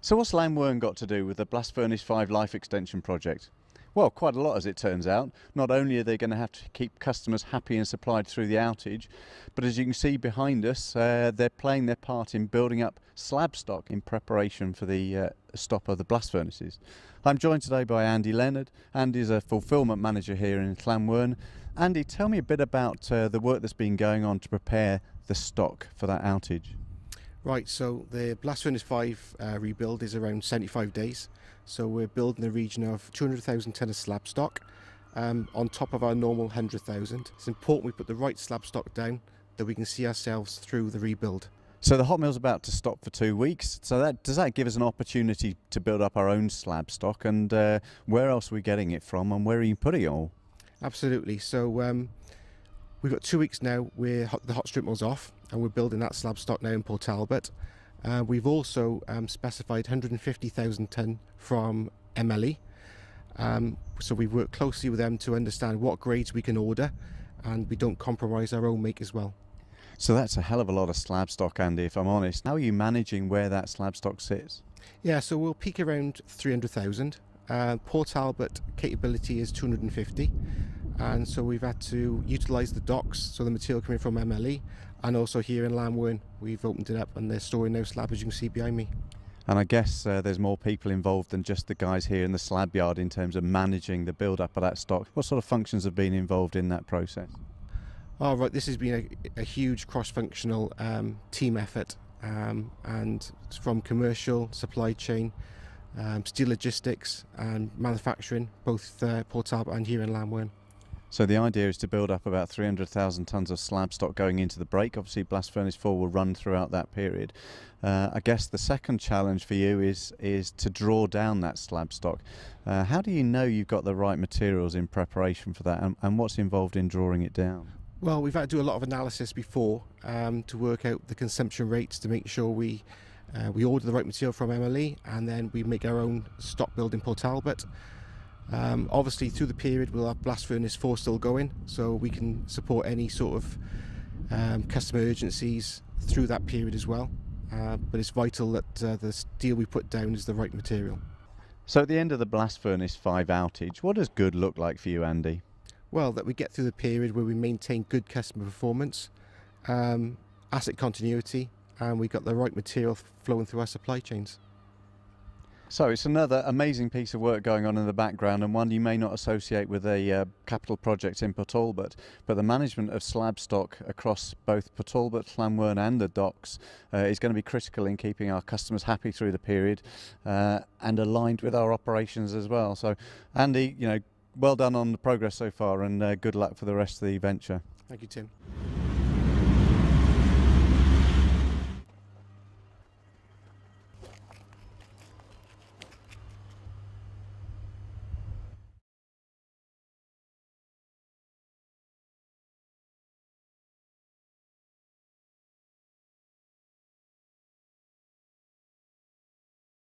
So what's Llanwern got to do with the Blast Furnace 5 life extension project? Well, quite a lot as it turns out. Not only are they going to have to keep customers happy and supplied through the outage, but as you can see behind us, they're playing their part in building up slab stock in preparation for the stop of the blast furnaces. I'm joined today by Andy Leonard. Andy's a Fulfilment Manager here in Llanwern. Andy, tell me a bit about the work that's been going on to prepare the stock for that outage. Right, so the Blast Furnace 5 rebuild is around 75 days. So we're building a region of 200,000 tonne of slab stock on top of our normal 100,000. It's important we put the right slab stock down that we can see ourselves through the rebuild. So the hot mill's about to stop for 2 weeks. So does that give us an opportunity to build up our own slab stock? And where else are we getting it from, and where are you putting it all? Absolutely. So we've got 2 weeks now where the hot strip mill's off, and we're building that slab stock now in Port Talbot. We've also specified 150,000 tonne from MLE. So we've worked closely with them to understand what grades we can order, and we don't compromise our own make as well. So that's a hell of a lot of slab stock, Andy, if I'm honest. How are you managing where that slab stock sits? Yeah, so we'll peak around 300,000. Port Talbot capability is 250, and so we've had to utilise the docks, so the material coming from MLE, and also here in Llanwern we've opened it up and they're storing now slab, as you can see behind me. And I guess there's more people involved than just the guys here in the slab yard in terms of managing the build-up of that stock. What sort of functions have been involved in that process? Oh, right, this has been a huge cross-functional team effort, and from commercial, supply chain, steel logistics and manufacturing, both Port Talbot and here in Llanwern. So the idea is to build up about 300,000 tonnes of slab stock going into the break. Obviously Blast Furnace 4 will run throughout that period. I guess the second challenge for you is to draw down that slab stock. How do you know you've got the right materials in preparation for that, and what's involved in drawing it down? Well, we've had to do a lot of analysis before to work out the consumption rates to make sure we order the right material from MLE, and then we make our own stock build in Port Talbot. Obviously through the period we'll have Blast Furnace 4 still going, so we can support any sort of customer urgencies through that period as well. But it's vital that the steel we put down is the right material. So at the end of the Blast Furnace 5 outage, what does good look like for you, Andy? Well, that we get through the period where we maintain good customer performance, asset continuity, and we've got the right material flowing through our supply chains. So it's another amazing piece of work going on in the background, and one you may not associate with a capital project in Port Talbot, but the management of slab stock across both Port Talbot, Llanwern and the docks is going to be critical in keeping our customers happy through the period and aligned with our operations as well. So Andy, well done on the progress so far, and good luck for the rest of the venture. Thank you, Tim.